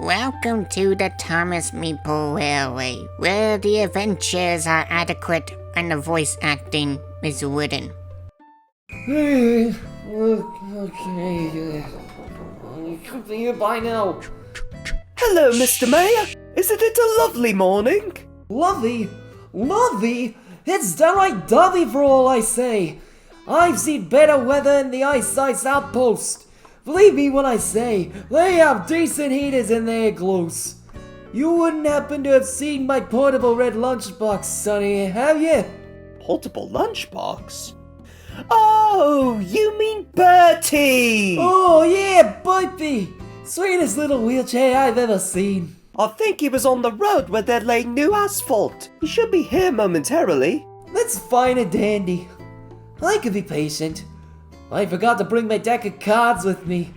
Welcome to the Thomas Meeple Railway, where the adventures are adequate and the voice acting is wooden. Okay, you should be here by now. Hello, Mr. Mayor. Isn't it a lovely morning? Lovely? Lovely? It's downright dovey for all I say. I've seen better weather in the Ice Outpost. Believe me when I say, they have decent heaters in their igloos. You wouldn't happen to have seen my portable red lunchbox, Sonny, have you? Portable lunchbox? Oh, you mean Bertie! Oh yeah, Bertie! Sweetest little wheelchair I've ever seen. I think he was on the road where they're laying new asphalt. He should be here momentarily. That's fine and dandy. I can be patient. I forgot to bring my deck of cards with me.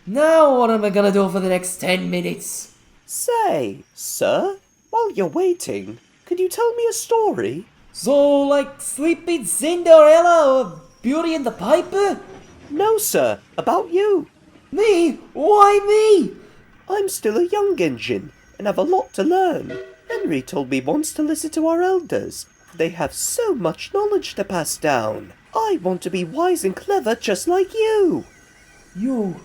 Now what am I gonna do for the next 10 minutes? Say, sir, while you're waiting, could you tell me a story? So, like Sleeping Cinderella or Beauty and the Piper? No, sir, about you. Me? Why me? I'm still a young engine and have a lot to learn. Henry told me once to listen to our elders. They have so much knowledge to pass down. I want to be wise and clever just like you. You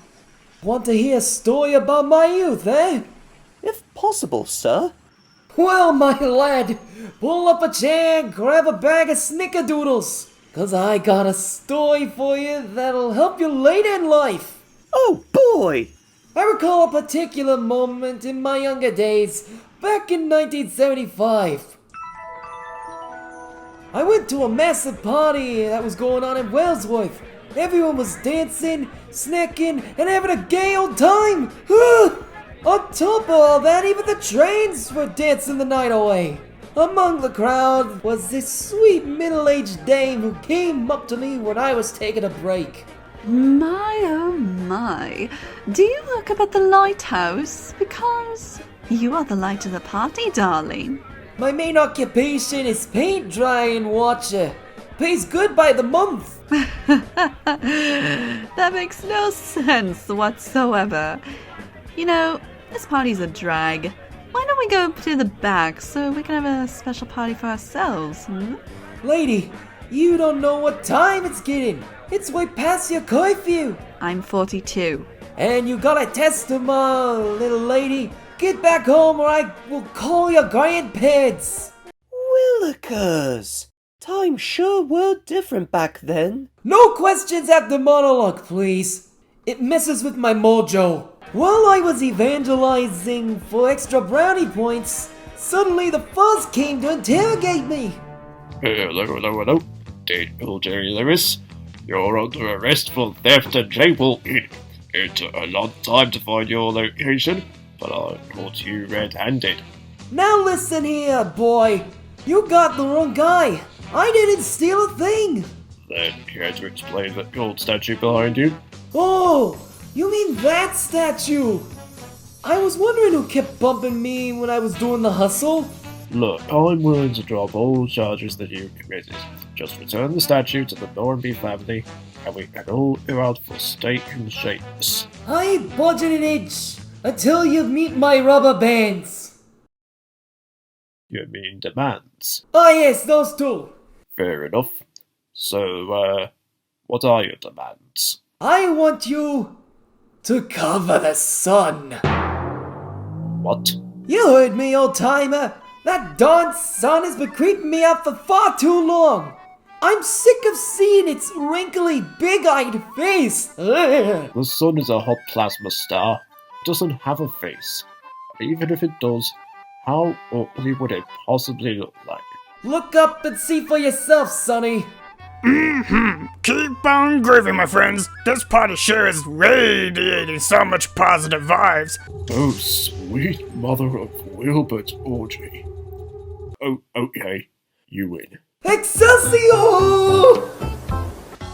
want to hear a story about my youth, eh? If possible, sir. Well, my lad, pull up a chair and grab a bag of snickerdoodles. 'Cause I got a story for you that'll help you later in life. Oh, boy! I recall a particular moment in my younger days, back in 1975. I went to a massive party that was going on in Wellsworth. Everyone was dancing, snacking, and having a gay old time. On top of all that, even the trains were dancing the night away. Among the crowd was this sweet middle-aged dame who came up to me when I was taking a break. My, oh my. Do you work up at the lighthouse? Because you are the light of the party, darling. My main occupation is paint drying watcher. Pays good by the month. That makes no sense whatsoever. You know, this party's a drag. Why don't we go to the back so we can have a special party for ourselves, Lady, you don't know what time it's getting. It's way past your curfew. I'm 42. And you got a testimony, little lady. Get back home or I will call your grandparents. Willikers! Times sure were different back then. No questions after monologue, please. It messes with my mojo. While I was evangelizing for extra brownie points, suddenly the fuzz came to interrogate me. Hello. Date Jerry Lewis. You're under arrest for theft and jaywalking. It took a long time to find your location, but I caught you red-handed. Now listen here, boy. You got the wrong guy. I didn't steal a thing. Then you had to explain that gold statue behind you. Oh, you mean that statue? I was wondering who kept bumping me when I was doing the hustle. Look, I'm willing to drop all charges that you committed. Just return the statue to the Norby family, and we can all go out for steak and shakes. I ain't budging an inch until you meet my rubber bands. You mean demands? Oh yes, those two. Fair enough. So, what are your demands? I want you to cover the sun. What? You heard me, old timer. That darn sun has been creeping me out for far too long. I'm sick of seeing its wrinkly, big-eyed face. The sun is a hot plasma star. It doesn't have a face. Even if it does, how ugly would it possibly look like? Look up and see for yourself, Sonny. Keep on grooving, my friends. This party sure is radiating so much positive vibes. Oh, sweet mother of Wilbert's orgy. Oh, okay. You win. Excelsior!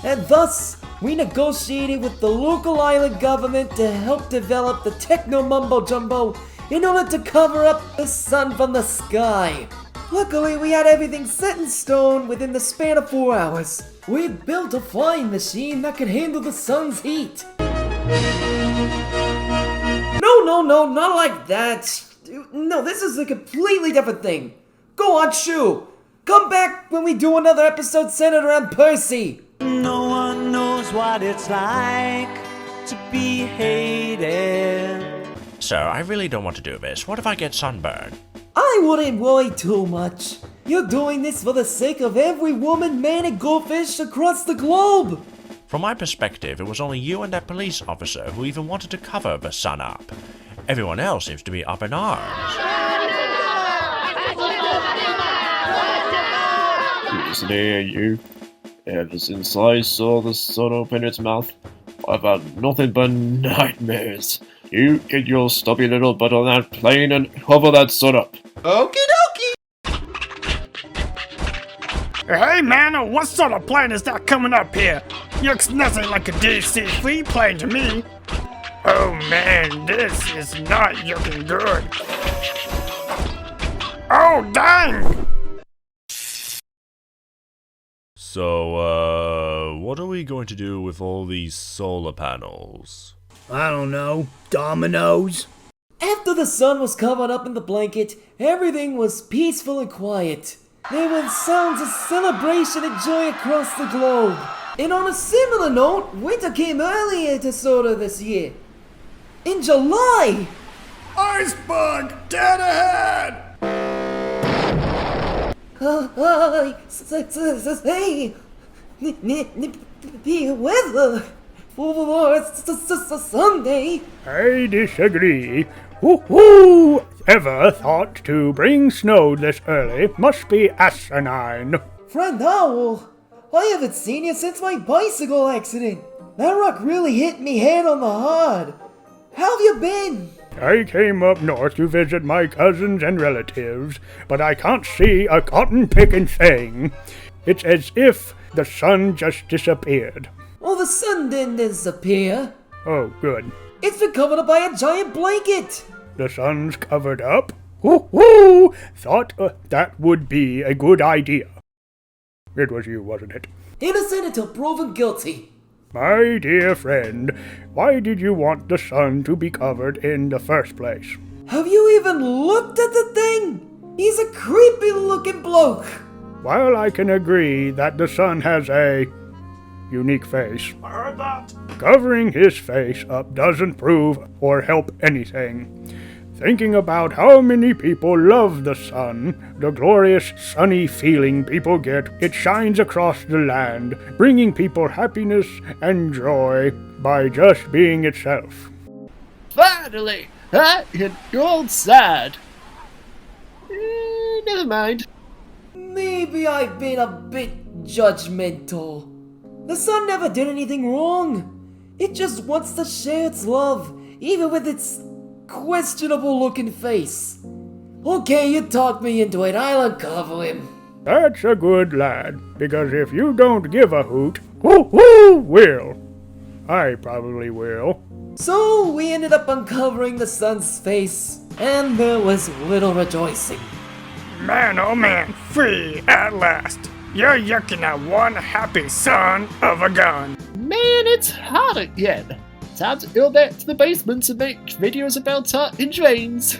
And thus, we negotiated with the local island government to help develop the techno mumbo jumbo in order to cover up the sun from the sky. Luckily, we had everything set in stone within the span of 4 hours. We built a flying machine that could handle the sun's heat. No, not like that. No, this is a completely different thing. Go on, Shoo. Come back when we do another episode centered around Percy. No one knows what it's like to be hated. So, I really don't want to do this. What if I get sunburned? I wouldn't worry too much. You're doing this for the sake of every woman, man, and goldfish across the globe. From my perspective, it was only you and that police officer who even wanted to cover the sun up. Everyone else seems to be up in arms. Listen here, you. Ever since I saw the sun open its mouth, I've had nothing but nightmares. You get your stubby little butt on that plane and hover that sun up. Okie dokie! Hey man, what sort of plane is that coming up here? Looks nothing like a DC-3 plane to me. Oh man, this is not looking good. Oh dang! So, what are we going to do with all these solar panels? I don't know, dominoes? After the sun was covered up in the blanket, everything was peaceful and quiet. There were sounds of celebration and joy across the globe. And on a similar note, winter came earlier to Soda this year. In July! Iceberg, dead ahead! Hey! The weather for Sunday. I disagree. Who ever thought to bring snow this early must be asinine. Friend Owl, I haven't seen you since my bicycle accident. That rock really hit me head on the head. How have you been? I came up north to visit my cousins and relatives, but I can't see a cotton-picking thing. It's as if the sun just disappeared. Well, the sun didn't disappear. Oh, good. It's been covered up by a giant blanket. The sun's covered up? Woo-hoo! Thought that would be a good idea. It was you, wasn't it? Innocent until proven guilty. My dear friend, why did you want the sun to be covered in the first place? Have you even looked at the thing? He's a creepy looking bloke. While I can agree that the sun has a unique face, I heard that. covering his face up doesn't prove or help anything. Thinking about how many people love the sun, the glorious sunny feeling people get, it shines across the land, bringing people happiness and joy by just being itself. Finally! Huh? You're all sad. Never mind. Maybe I've been a bit judgmental. The sun never did anything wrong. It just wants to share its love, even with its questionable looking face. Okay, you talked me into it. I'll uncover him. That's a good lad, because if you don't give a hoot, who will? I probably will. So we ended up uncovering the sun's face, and there was little rejoicing. Man, oh man, free at last. You're yucking at one happy son of a gun. Man, it's hot again. Time to go back to the basement and make videos about in trains.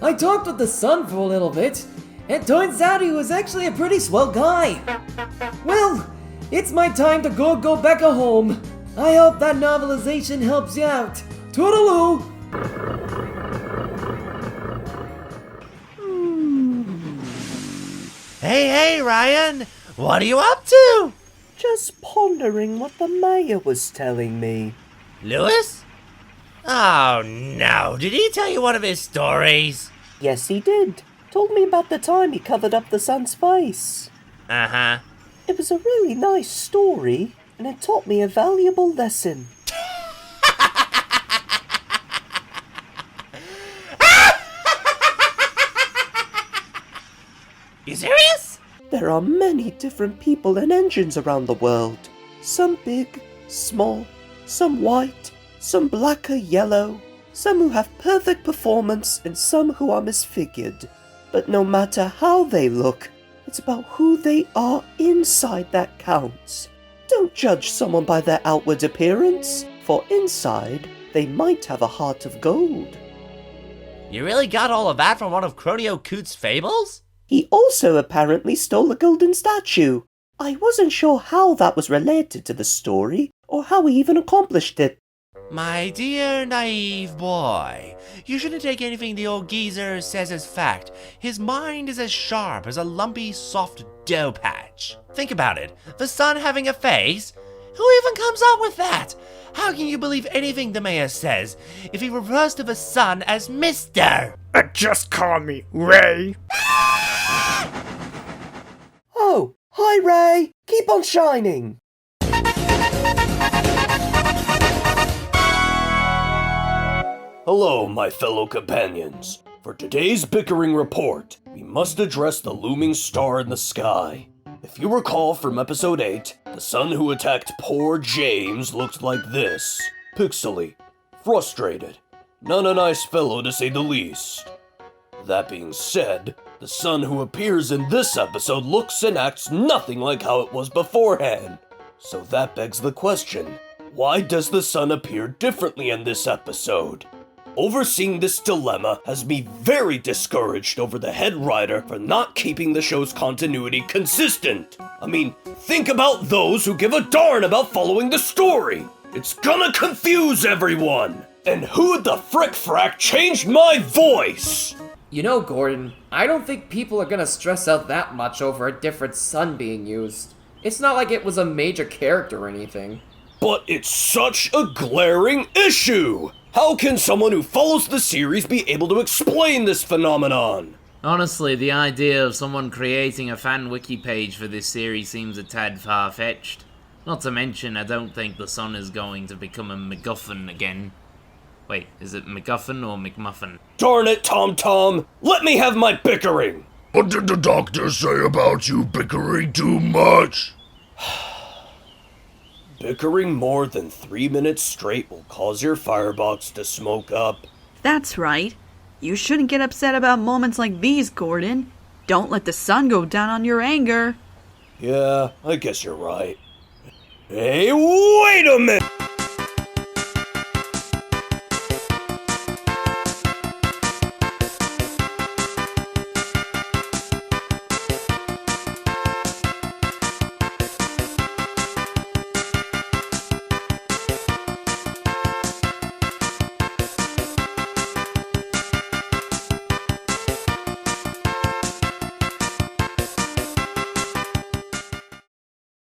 I talked with the sun for a little bit, and turns out he was actually a pretty swell guy. Well, it's my time to go back home. I hope that novelization helps you out. Toodaloo! Hey, Ryan, what are you up to? Just pondering what the mayor was telling me. Lewis? Oh no, did he tell you one of his stories? Yes, he did. Told me about the time he covered up the sun's face. Uh-huh. It was a really nice story, and it taught me a valuable lesson. You serious? There are many different people and engines around the world. Some big, small, some white, some black or yellow, some who have perfect performance and some who are misfigured. But no matter how they look, it's about who they are inside that counts. Don't judge someone by their outward appearance, for inside, They might have a heart of gold. You really got all of that from one of Cronio Coot's fables? He also apparently stole a golden statue. I wasn't sure how that was related to the story, or how he even accomplished it. My dear naive boy, you shouldn't take anything the old geezer says as fact. His mind is as sharp as a lumpy, soft dough patch. Think about it. The sun having a face? Who even comes up with that? How can you believe anything the mayor says if he refers to the sun as Mr.? Just call me Ray. Oh, hi Ray! Keep on shining! Hello, my fellow companions. For today's bickering report, we must address the looming star in the sky. If you recall from episode 8, the son who attacked poor James looked like this. Pixely. Frustrated. Not a nice fellow to say the least. That being said, the son who appears in this episode looks and acts nothing like how it was beforehand. So that begs the question, why does the son appear differently in this episode? Overseeing this dilemma has me very discouraged over the head writer for not keeping the show's continuity consistent. I mean, think about those who give a darn about following the story. It's gonna confuse everyone. And who the frick frack changed my voice? You know, Gordon, I don't think people are gonna stress out that much over a different sun being used. It's not like it was a major character or anything. But it's such a glaring issue! How can someone who follows the series be able to explain this phenomenon? Honestly, the idea of someone creating a fan wiki page for this series seems a tad far-fetched. Not to mention, I don't think the sun is going to become a MacGuffin again. Wait, is it MacGuffin or McMuffin? Darn it, Tom! Let me have my bickering! What did the doctor say about you bickering too much? Bickering more than 3 minutes straight will cause your firebox to smoke up. That's right. You shouldn't get upset about moments like these, Gordon. Don't let the sun go down on your anger. Yeah, I guess you're right. Hey, wait a minute!